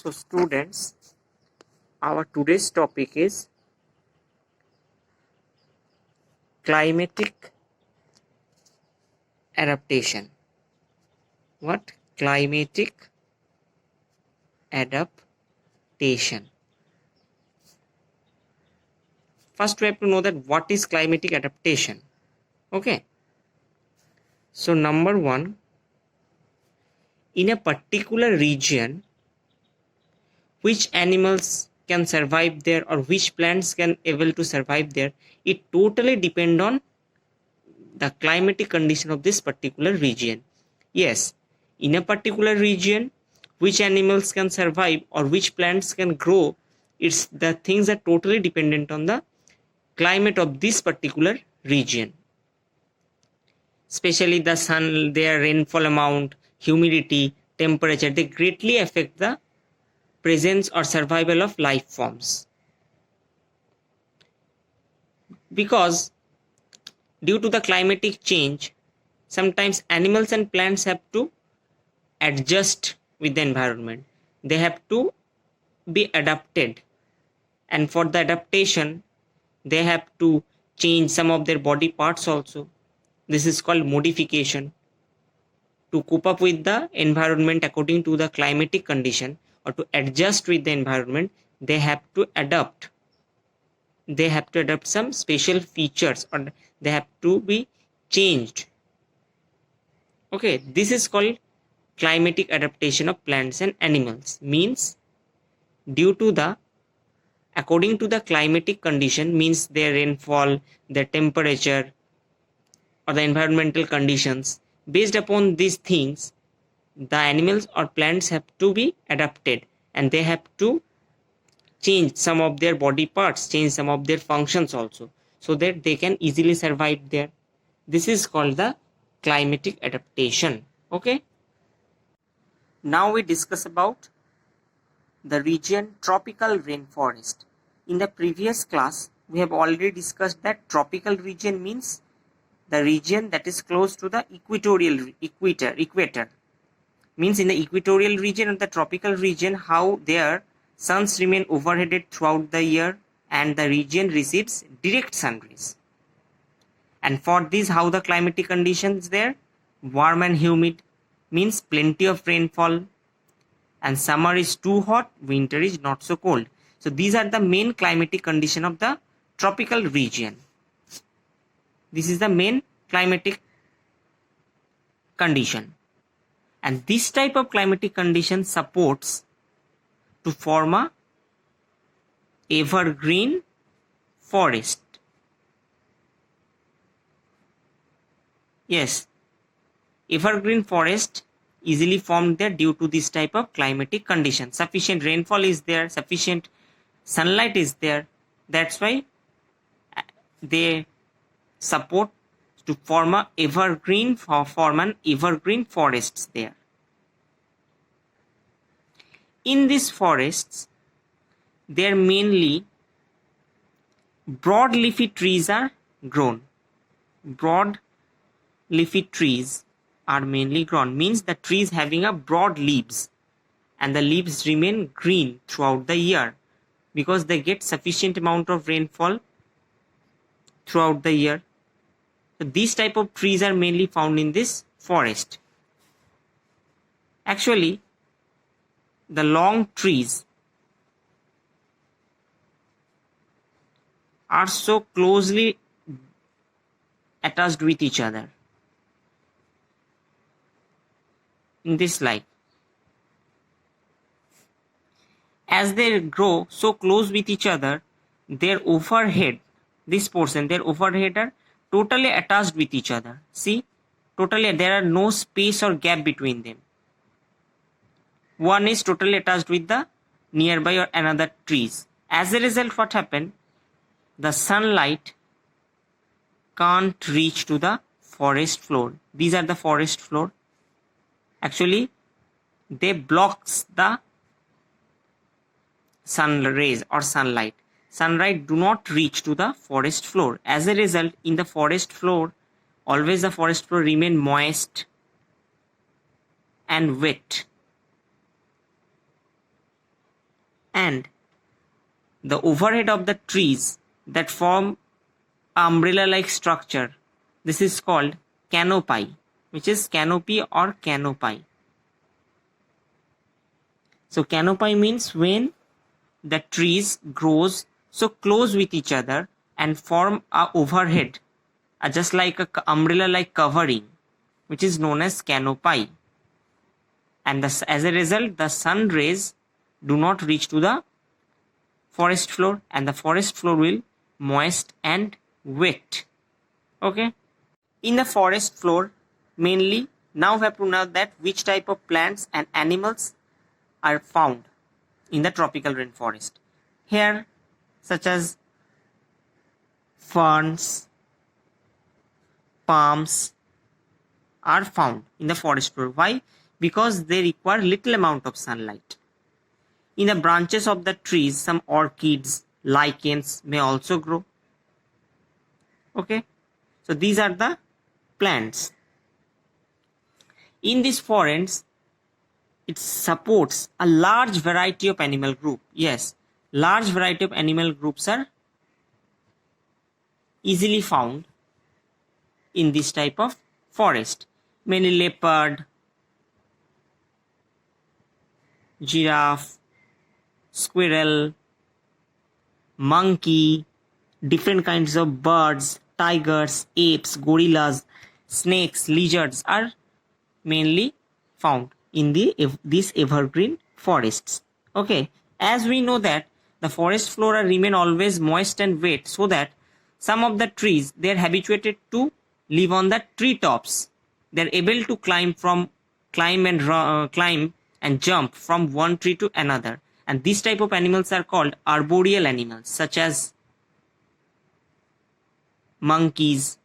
So students, our today's topic is climatic adaptation. What? Climatic adaptation. First we have to know that what is climatic adaptation. Okay. So number one, in a particular region, which animals can survive there or which plants can able to survive there, it totally depend on the climatic condition of this particular region. Yes, in a particular region, which animals can survive or which plants can grow, it's the things are totally dependent on the climate of this particular region. Especially the sun, their rainfall amount, humidity, temperature, they greatly affect the presence or survival of life forms. Because due to the climatic change, sometimes animals and plants have to adjust with the environment. They have to be adapted, and for the adaptation they have to change some of their body parts also. This is called modification. To cope up with the environment according to the climatic condition or to adjust with the environment, they have to adapt. They have to adapt some special features or they have to be changed. Okay, this is called climatic adaptation of plants and animals. Means due to the according to the climatic condition, means their rainfall, their temperature or the environmental conditions, based upon these things the animals or plants have to be adapted and they have to change some of their body parts, change some of their functions also, so that they can easily survive there. This is called the climatic adaptation. Okay, now we discuss about the region tropical rainforest. In the previous class we have already discussed that tropical region means the region that is close to the equator. Means in the equatorial region and the tropical region, how their suns remain overheated throughout the year and the region receives direct sun rays. And for this, how the climatic conditions there? Warm and humid, means plenty of rainfall, and summer is too hot, winter is not so cold. So these are the main climatic condition of the tropical region. This is the main climatic condition. And this type of climatic condition supports to form a evergreen forest. Yes, evergreen forest easily formed there due to this type of climatic condition. Sufficient rainfall is there, sufficient sunlight is there. That's why they support to form an evergreen forests there. In these forests, there mainly broad leafy trees are grown. Broad leafy trees are mainly grown, means the trees having a broad leaves and the leaves remain green throughout the year because they get sufficient amount of rainfall throughout the year. So these type of trees are mainly found in this forest. Actually, the long trees are so closely attached with each other. In this slide, as they grow so close with each other, their overhead, this portion, their overhead are totally attached with each other. See, totally there are no space or gap between them. One is totally attached with the nearby or another trees. As a result, what happened? The sunlight can't reach to the forest floor. These are the forest floor. Actually, they blocks the sun rays or sunlight. Sunlight do not reach to the forest floor. As a result, in the forest floor, always the forest floor remain moist and wet. and the overhead of the trees that form umbrella-like structure. This is called canopy, which is canopy or canopy. So canopy means when the trees grows so close with each other and form a overhead, just like a umbrella-like covering, which is known as canopy. And as a result, the sun rays do not reach to the forest floor, and the forest floor will moist and wet. Okay. In the forest floor, mainly now we have to know that which type of plants and animals are found in the tropical rainforest. Here, such as ferns, palms are found in the forest floor. Why? Because they require little amount of sunlight. In the branches of the trees, some orchids, lichens may also grow. Okay, so these are the plants. In these forests, it supports a large variety of animal group. Yes, large variety of animal groups are easily found in this type of forest. Mainly leopard, giraffe, squirrel, monkey, different kinds of birds, tigers, apes, gorillas, snakes, lizards are mainly found in these evergreen forests. Okay, as we know that the forest flora remain always moist and wet, so that some of the trees, they are habituated to live on the tree tops. They are able to climb and jump from one tree to another. And these type of animals are called arboreal animals, such as monkeys,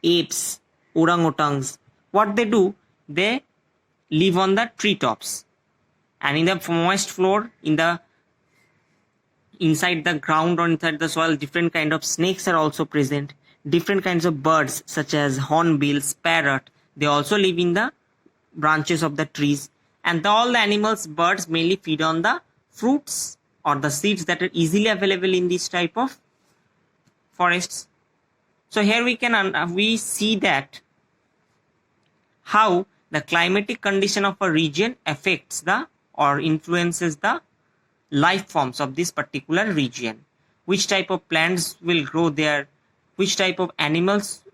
apes, orangutans. What they do, they live on the treetops. And in the moist floor, inside the ground or inside the soil, different kind of snakes are also present. Different kinds of birds, such as hornbills, parrot, they also live in the branches of the trees. And all the animals, birds mainly feed on the fruits or the seeds that are easily available in this type of forests. So here we see that how the climatic condition of a region affects or influences the life forms of this particular region. Which type of plants will grow there, which type of animals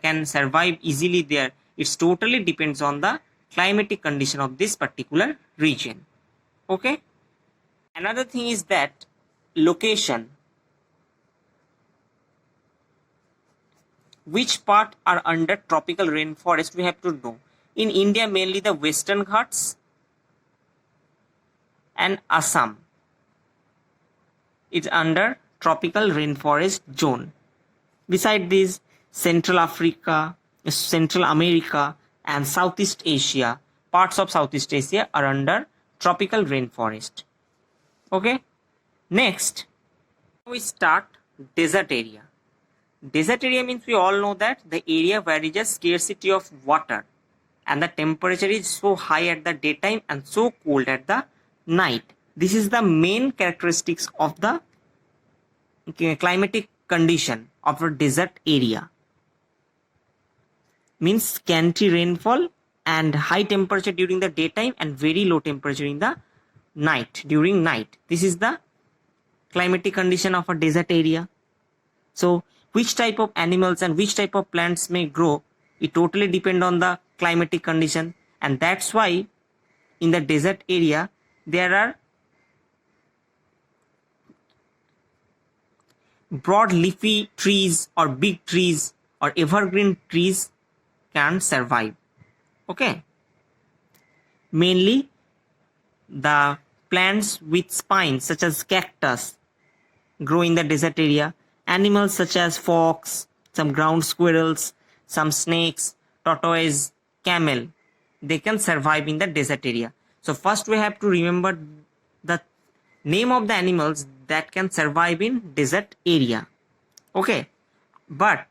can survive easily there. It totally depends on the climatic condition of this particular region. Okay. Another thing is that location. Which part are under tropical rainforest, we have to know. In India, mainly the Western Ghats and Assam is under tropical rainforest zone. Beside this, Central Africa, Central America and Southeast Asia, parts of Southeast Asia are under tropical rainforest. Okay. Next, we start desert area. Desert area means we all know that the area where there is a scarcity of water and the temperature is so high at the daytime and so cold at the night. This is the main characteristics of the climatic condition of a desert area. Means scanty rainfall and high temperature during the daytime and very low temperature in the night, during night. This is the climatic condition of a desert area. So which type of animals and which type of plants may grow, it totally depend on the climatic condition. And that's why in the desert area there are broad leafy trees or big trees or evergreen trees can survive. Okay. Mainly the plants with spines such as cactus grow in the desert area. Animals such as fox, some ground squirrels, some snakes, tortoise, camel, they can survive in the desert area. So first we have to remember the name of the animals that can survive in desert area. Okay. But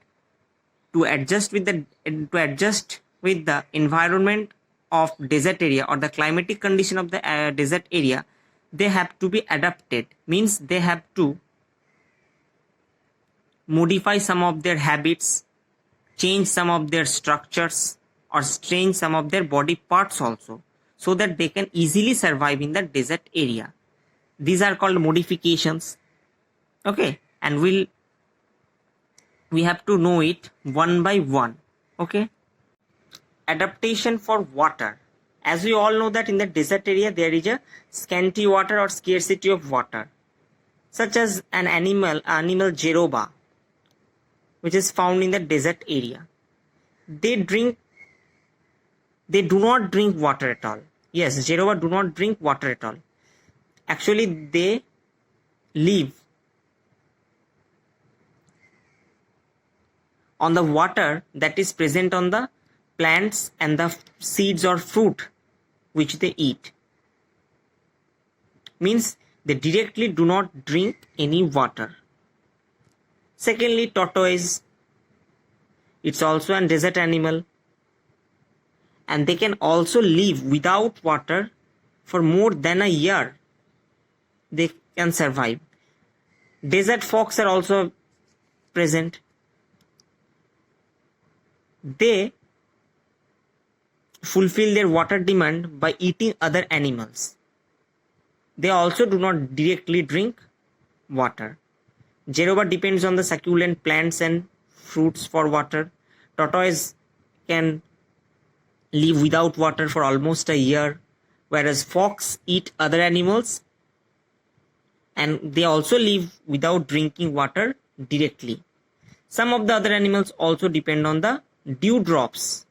to adjust with the environment of desert area or the climatic condition of the desert area, they have to be adapted, means they have to modify some of their habits, change some of their structures, or change some of their body parts also, so that they can easily survive in the desert area. These are called modifications. Okay, and we have to know it one by one. Okay, adaptation for water. As we all know that in the desert area there is a scanty water or scarcity of water, such as an animal jeroba, which is found in the desert area. They do not drink water at all. Yes, jeroba do not drink water at all. Actually, they live on the water that is present on the plants and the seeds or fruit which they eat. Means they directly do not drink any water. Secondly, tortoise. It's also a desert animal, and they can also live without water for more than a year. They can survive. Desert fox are also present. They fulfill their water demand by eating other animals. They also do not directly drink water. Jeroba depends on the succulent plants and fruits for water. Tortoise can live without water for almost a year, whereas fox eat other animals and they also live without drinking water directly. Some of the other animals also depend on the dewdrops.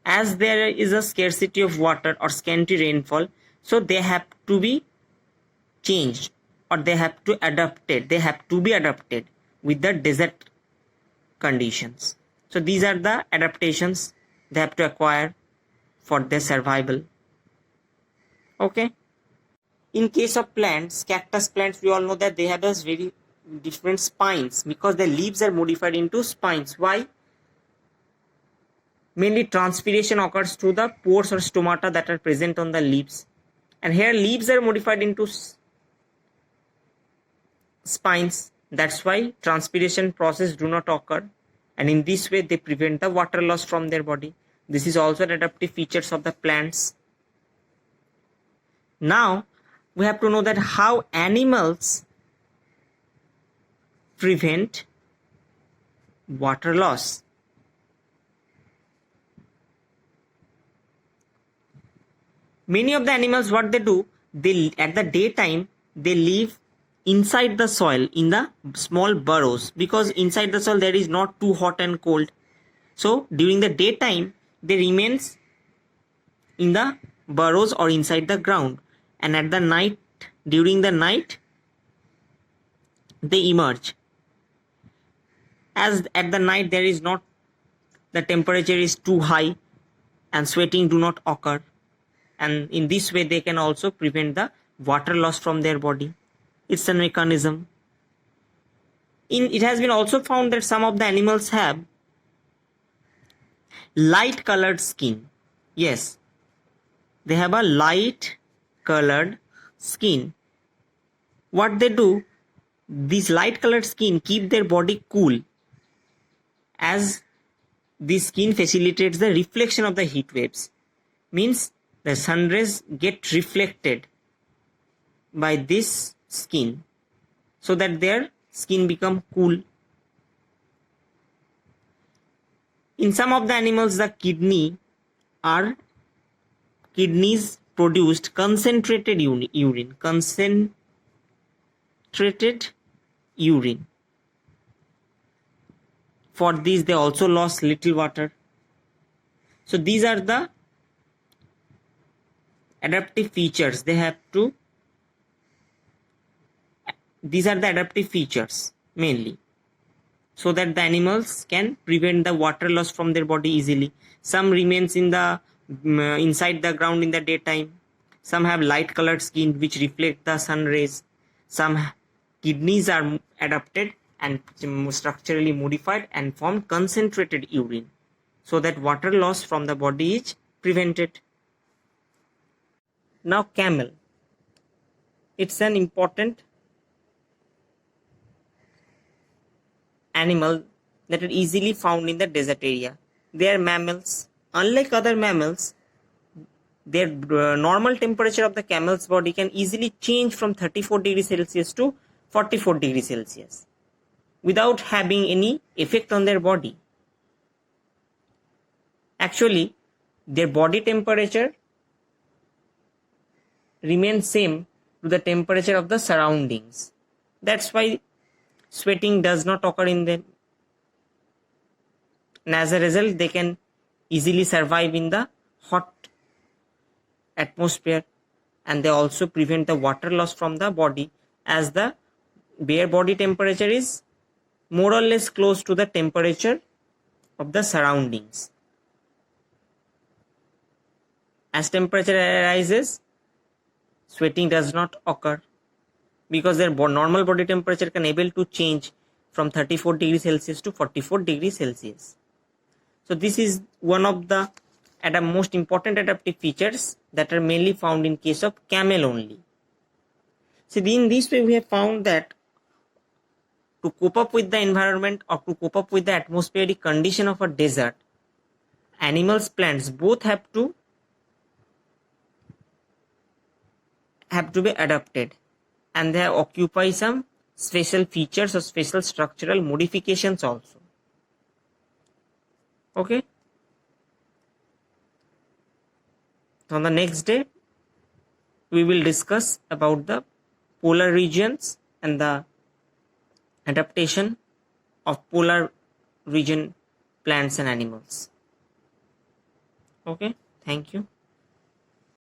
As there is a scarcity of water or scanty rainfall, so they have to be changed, or they have to be adapted with the desert conditions. So these are the adaptations they have to acquire for their survival. Okay. In case of plants, cactus plants, we all know that they have a very different spines because their leaves are modified into spines. Why? Mainly transpiration occurs through the pores or stomata that are present on the leaves, and here leaves are modified into spines. That's why transpiration process do not occur, and in this way they prevent the water loss from their body. This is also an adaptive features of the plants. Now we have to know that how animals prevent water loss. Many of the animals, what they do, they at the daytime they live inside the soil in the small burrows, because inside the soil there is not too hot and cold. So during the daytime they remains in the burrows or inside the ground, and at the night, during the night, they emerge. As at the night there is not, the temperature is too high and sweating do not occur, and in this way they can also prevent the water loss from their body. It's a mechanism. It has been also found that some of the animals have light colored skin. Yes, they have a light colored skin. What they do, this light colored skin keep their body cool, as the skin facilitates the reflection of the heat waves. Means the sun rays get reflected by this skin, so that their skin become cool. In some of the animals, the kidneys produced concentrated urine. For these they also lost little water. So these are the adaptive features these are the adaptive features mainly, so that the animals can prevent the water loss from their body easily. Some remains in the inside the ground in the daytime. Some have light colored skin which reflect the sun rays. Some kidneys are adapted and structurally modified and form concentrated urine, so that water loss from the body is prevented. Now camel, it's an important animal that are easily found in the desert area. They are mammals. Unlike other mammals, their normal temperature of the camel's body can easily change from 34 degrees Celsius to 44 degrees Celsius without having any effect on their body. Actually, their body temperature remains same to the temperature of the surroundings. That's why sweating does not occur in them. And as a result, they can easily survive in the hot atmosphere, and they also prevent the water loss from the body, as the bare body temperature is more or less close to the temperature of the surroundings. As temperature rises, sweating does not occur because their normal body temperature can able to change from 34 degrees Celsius to 44 degrees Celsius. So this is one of the most important adaptive features that are mainly found in case of camel only. So in this way we have found that to cope up with the environment or to cope up with the atmospheric condition of a desert, animals, plants both have to be adapted, and they occupy some special features or special structural modifications also. Okay. On the next day, we will discuss about the polar regions and the adaptation of polar region plants and animals. Okay, thank you.